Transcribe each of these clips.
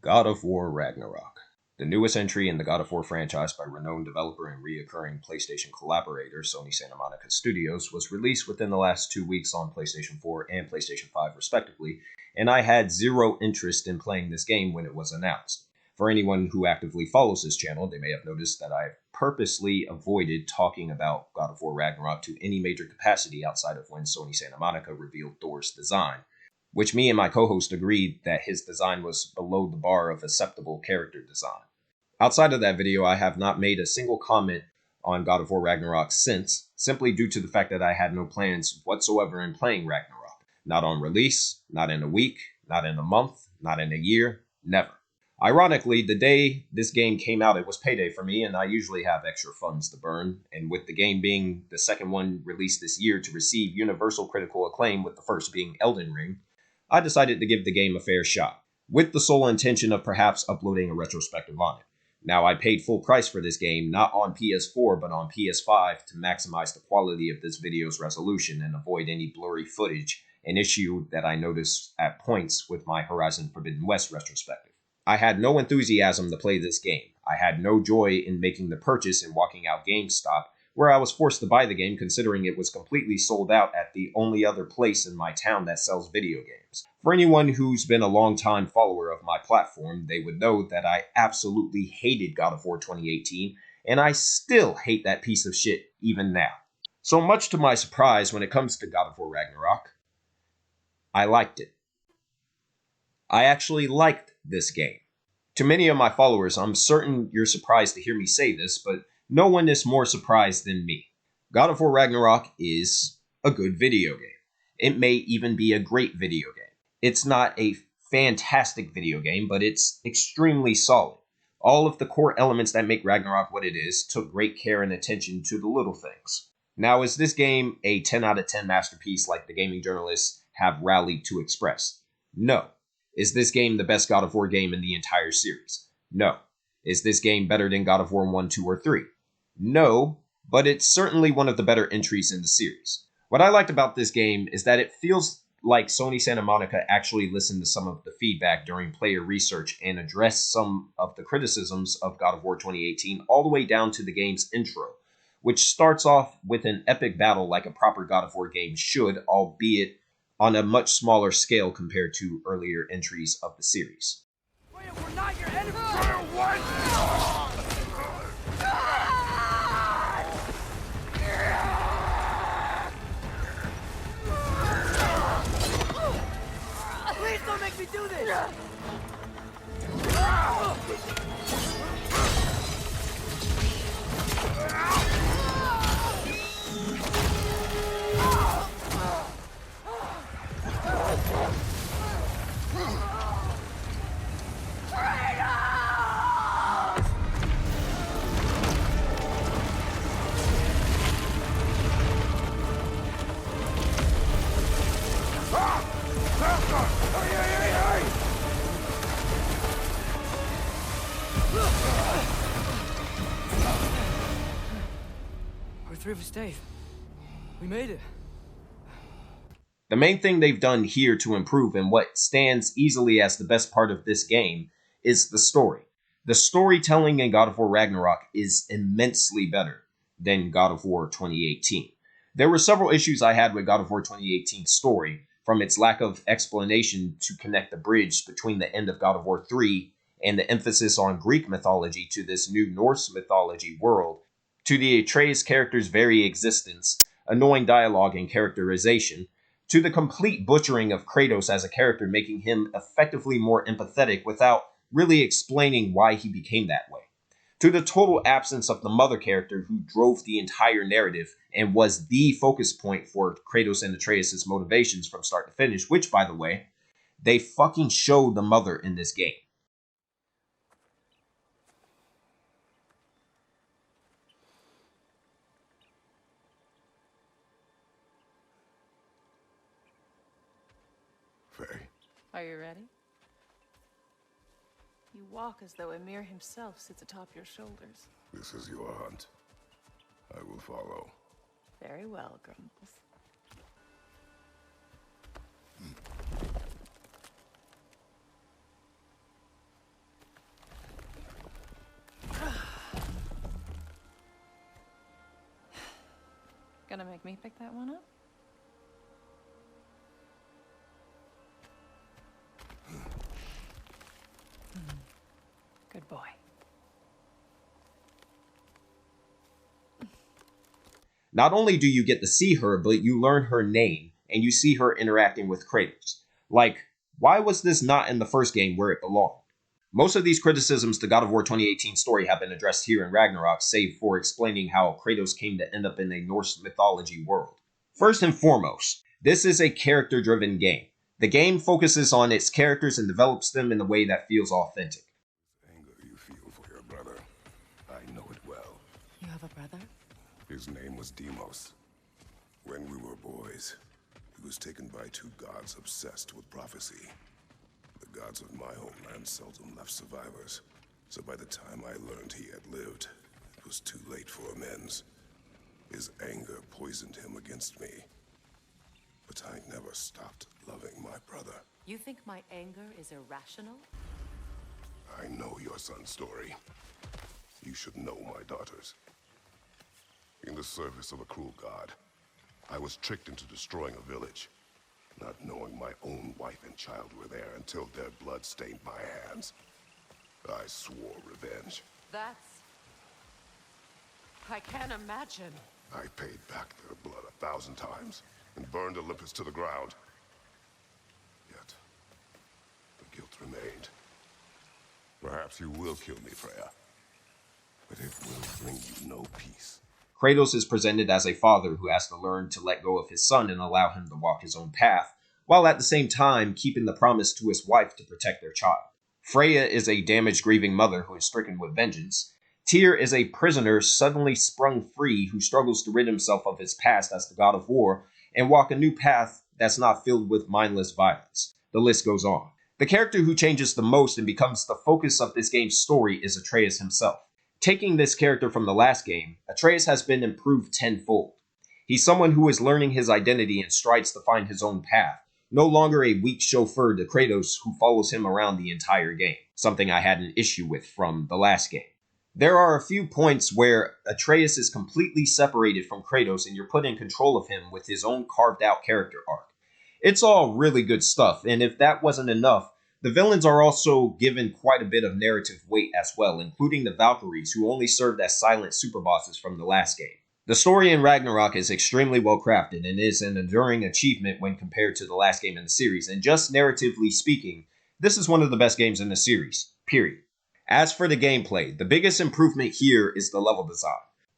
God of War Ragnarok. The newest entry in the God of War franchise by renowned developer and reoccurring PlayStation collaborator Sony Santa Monica Studios was released within the last 2 weeks on PlayStation 4 and PlayStation 5 respectively, and I had zero interest in playing this game when it was announced. For anyone who actively follows this channel, they may have noticed that I've purposely avoided talking about God of War Ragnarok to any major capacity outside of when Sony Santa Monica revealed Thor's design, which me and my co-host agreed that his design was below the bar of acceptable character design. Outside of that video, I have not made a single comment on God of War Ragnarok since, simply due to the fact that I had no plans whatsoever in playing Ragnarok. Not on release, not in a week, not in a month, not in a year, never. Ironically, the day this game came out, it was payday for me, and I usually have extra funds to burn, and with the game being the second one released this year to receive universal critical acclaim, with the first being Elden Ring, I decided to give the game a fair shot, with the sole intention of perhaps uploading a retrospective on it. Now, I paid full price for this game, not on PS4, but on PS5 to maximize the quality of this video's resolution and avoid any blurry footage, an issue that I noticed at points with my Horizon Forbidden West retrospective. I had no enthusiasm to play this game. I had no joy in making the purchase and walking out GameStop, where I was forced to buy the game considering it was completely sold out at the only other place in my town that sells video games. For anyone who's been a long-time follower of my platform, they would know that I absolutely hated God of War 2018, and I still hate that piece of shit even now. So much to my surprise when it comes to God of War Ragnarok, I liked it. I actually liked this game. To many of my followers, I'm certain you're surprised to hear me say this, but no one is more surprised than me. God of War Ragnarok is a good video game. It may even be a great video game. It's not a fantastic video game, but it's extremely solid. All of the core elements that make Ragnarok what it is took great care and attention to the little things. Now, is this game a 10 out of 10 masterpiece like the gaming journalists have rallied to express? No. Is this game the best God of War game in the entire series? No. Is this game better than God of War 1, 2, or 3? No, but it's certainly one of the better entries in the series. What I liked about this game is that it feels like Sony Santa Monica actually listened to some of the feedback during player research and addressed some of the criticisms of God of War 2018 all the way down to the game's intro, which starts off with an epic battle like a proper God of War game should, albeit on a much smaller scale compared to earlier entries of the series. Wait, we're not your enemy! What? Please don't make me do this! We're through with Dave. We made it. The main thing they've done here to improve, and what stands easily as the best part of this game, is the story. The storytelling in God of War Ragnarok is immensely better than God of War 2018. There were several issues I had with God of War 2018's story, from its lack of explanation to connect the bridge between the end of God of War 3 and the emphasis on Greek mythology to this new Norse mythology world, to the Atreus character's very existence, annoying dialogue and characterization, to the complete butchering of Kratos as a character, making him effectively more empathetic without really explaining why he became that way, to the total absence of the mother character who drove the entire narrative and was the focus point for Kratos and Atreus' motivations from start to finish, which, by the way, they fucking show the mother in this game. Are you ready? You walk as though Emir himself sits atop your shoulders. This is your hunt. I will follow. Very well, Grumbles. Gonna make me pick that one up? Good boy. Not only do you get to see her, but you learn her name, and you see her interacting with Kratos. Like, why was this not in the first game where it belonged? Most of these criticisms to God of War 2018 story have been addressed here in Ragnarok, save for explaining how Kratos came to end up in a Norse mythology world. First and foremost, this is a character-driven game. The game focuses on its characters and develops them in a way that feels authentic. Anger you feel for your brother, I know it well. You have a brother? His name was Deimos. When we were boys, he was taken by two gods obsessed with prophecy. The gods of my homeland seldom left survivors, so by the time I learned he had lived, it was too late for amends. His anger poisoned him against me. But I never stopped loving my brother. You think my anger is irrational? I know your son's story. You should know my daughter's. In the service of a cruel god, I was tricked into destroying a village, not knowing my own wife and child were there until their blood stained my hands. I swore revenge. I can't imagine. I paid back their blood 1,000 times and burned Olympus to the ground. Yet, the guilt remained. Perhaps you will kill me, Freya, but it will bring you no peace. Kratos is presented as a father who has to learn to let go of his son and allow him to walk his own path, while at the same time keeping the promise to his wife to protect their child. Freya is a damaged, grieving mother who is stricken with vengeance. Tyr is a prisoner suddenly sprung free who struggles to rid himself of his past as the god of war and walk a new path that's not filled with mindless violence. The list goes on. The character who changes the most and becomes the focus of this game's story is Atreus himself. Taking this character from the last game, Atreus has been improved tenfold. He's someone who is learning his identity and strives to find his own path, no longer a weak chauffeur to Kratos who follows him around the entire game, something I had an issue with from the last game. There are a few points where Atreus is completely separated from Kratos and you're put in control of him with his own carved out character arc. It's all really good stuff, and if that wasn't enough, the villains are also given quite a bit of narrative weight as well, including the Valkyries, who only served as silent superbosses from the last game. The story in Ragnarok is extremely well crafted and is an enduring achievement when compared to the last game in the series, and just narratively speaking, this is one of the best games in the series, period. As for the gameplay, the biggest improvement here is the level design.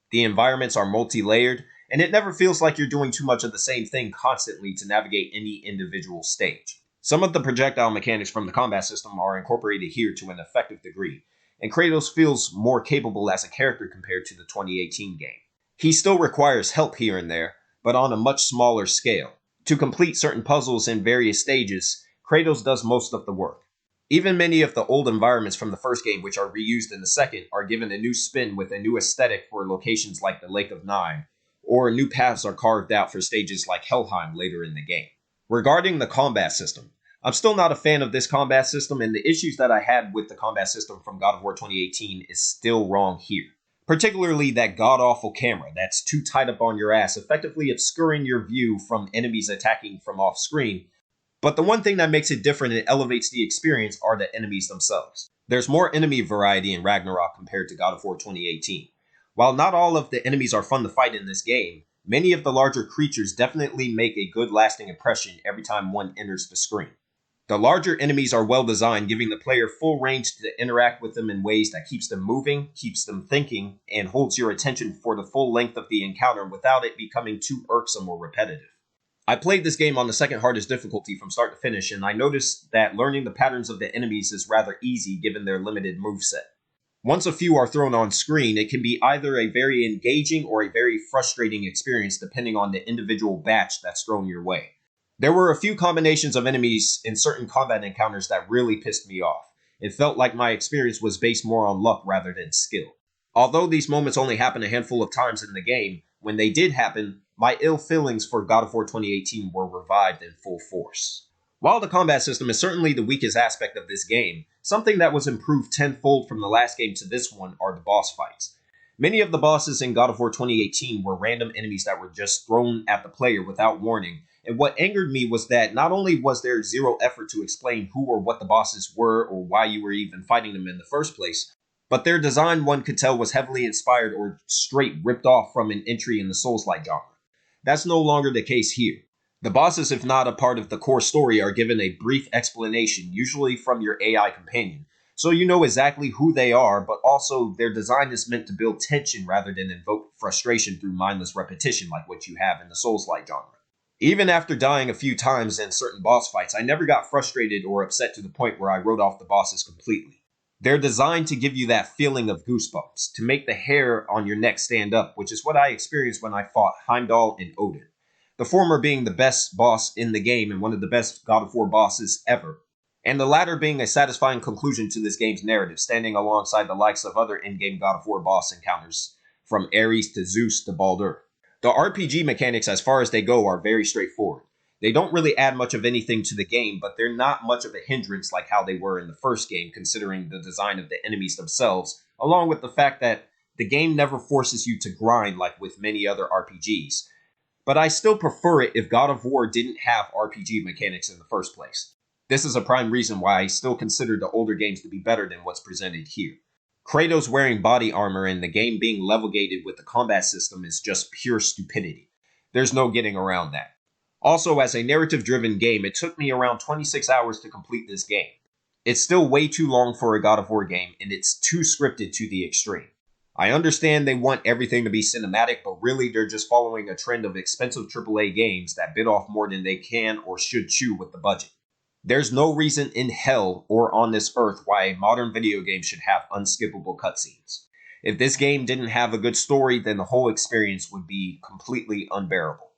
The environments are multi-layered, and it never feels like you're doing too much of the same thing constantly to navigate any individual stage. Some of the projectile mechanics from the combat system are incorporated here to an effective degree, and Kratos feels more capable as a character compared to the 2018 game. He still requires help here and there, but on a much smaller scale. To complete certain puzzles in various stages, Kratos does most of the work. Even many of the old environments from the first game, which are reused in the second, are given a new spin with a new aesthetic for locations like the Lake of Nine, or new paths are carved out for stages like Helheim later in the game. Regarding the combat system, I'm still not a fan of this combat system, and the issues that I had with the combat system from God of War 2018 is still wrong here. Particularly that god-awful camera that's too tight up on your ass, effectively obscuring your view from enemies attacking from off-screen. But the one thing that makes it different and elevates the experience are the enemies themselves. There's more enemy variety in Ragnarok compared to God of War 2018. While not all of the enemies are fun to fight in this game, many of the larger creatures definitely make a good lasting impression every time one enters the screen. The larger enemies are well designed, giving the player full range to interact with them in ways that keeps them moving, keeps them thinking, and holds your attention for the full length of the encounter without it becoming too irksome or repetitive. I played this game on the second hardest difficulty from start to finish, and I noticed that learning the patterns of the enemies is rather easy given their limited moveset. Once a few are thrown on screen, it can be either a very engaging or a very frustrating experience depending on the individual batch that's thrown your way. There were a few combinations of enemies in certain combat encounters that really pissed me off. It felt like my experience was based more on luck rather than skill. Although these moments only happen a handful of times in the game, when they did happen, my ill feelings for God of War 2018 were revived in full force. While the combat system is certainly the weakest aspect of this game, something that was improved tenfold from the last game to this one are the boss fights. Many of the bosses in God of War 2018 were random enemies that were just thrown at the player without warning, and what angered me was that not only was there zero effort to explain who or what the bosses were or why you were even fighting them in the first place, but their design, one could tell, was heavily inspired or straight ripped off from an entry in the Souls-like genre. That's no longer the case here. The bosses, if not a part of the core story, are given a brief explanation, usually from your AI companion, so you know exactly who they are, but also their design is meant to build tension rather than invoke frustration through mindless repetition like what you have in the Souls-like genre. Even after dying a few times in certain boss fights, I never got frustrated or upset to the point where I wrote off the bosses completely. They're designed to give you that feeling of goosebumps, to make the hair on your neck stand up, which is what I experienced when I fought Heimdall and Odin. The former being the best boss in the game and one of the best God of War bosses ever, and the latter being a satisfying conclusion to this game's narrative, standing alongside the likes of other in-game God of War boss encounters, from Ares to Zeus to Baldur. The RPG mechanics, as far as they go, are very straightforward. They don't really add much of anything to the game, but they're not much of a hindrance like how they were in the first game, considering the design of the enemies themselves, along with the fact that the game never forces you to grind like with many other RPGs. But I still prefer it if God of War didn't have RPG mechanics in the first place. This is a prime reason why I still consider the older games to be better than what's presented here. Kratos wearing body armor and the game being level gated with the combat system is just pure stupidity. There's no getting around that. Also, as a narrative-driven game, it took me around 26 hours to complete this game. It's still way too long for a God of War game, and it's too scripted to the extreme. I understand they want everything to be cinematic, but really they're just following a trend of expensive AAA games that bit off more than they can or should chew with the budget. There's no reason in hell or on this earth why a modern video game should have unskippable cutscenes. If this game didn't have a good story, then the whole experience would be completely unbearable.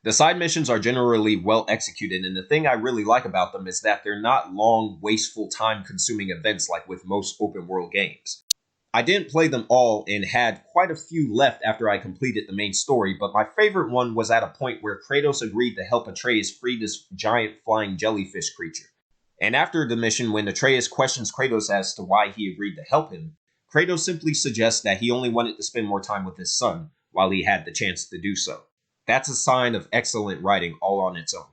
The side missions are generally well executed, and the thing I really like about them is that they're not long, wasteful, time-consuming events like with most open-world games. I didn't play them all and had quite a few left after I completed the main story, but my favorite one was at a point where Kratos agreed to help Atreus free this giant flying jellyfish creature. And after the mission, when Atreus questions Kratos as to why he agreed to help him, Kratos simply suggests that he only wanted to spend more time with his son while he had the chance to do so. That's a sign of excellent writing all on its own.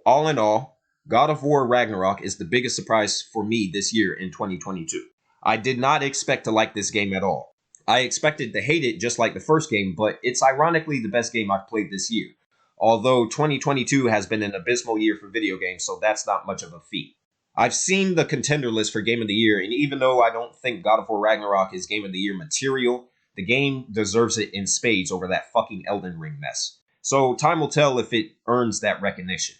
All in all, God of War Ragnarok is the biggest surprise for me this year in 2022. I did not expect to like this game at all. I expected to hate it just like the first game, but it's ironically the best game I've played this year. Although 2022 has been an abysmal year for video games, so that's not much of a feat. I've seen the contender list for Game of the Year, and even though I don't think God of War Ragnarok is Game of the Year material, the game deserves it in spades over that fucking Elden Ring mess. So time will tell if it earns that recognition.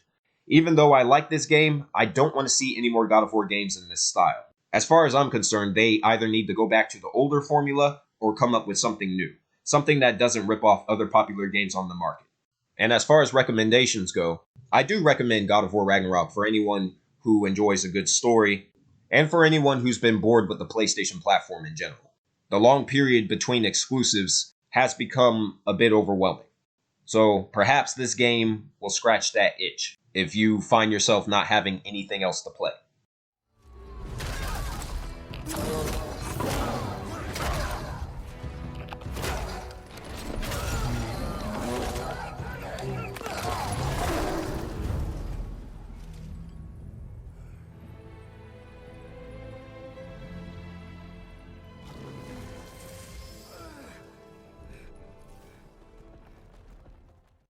Even though I like this game, I don't want to see any more God of War games in this style. As far as I'm concerned, they either need to go back to the older formula or come up with something new. Something that doesn't rip off other popular games on the market. And as far as recommendations go, I do recommend God of War Ragnarok for anyone who enjoys a good story, and for anyone who's been bored with the PlayStation platform in general. The long period between exclusives has become a bit overwhelming. So perhaps this game will scratch that itch if you find yourself not having anything else to play.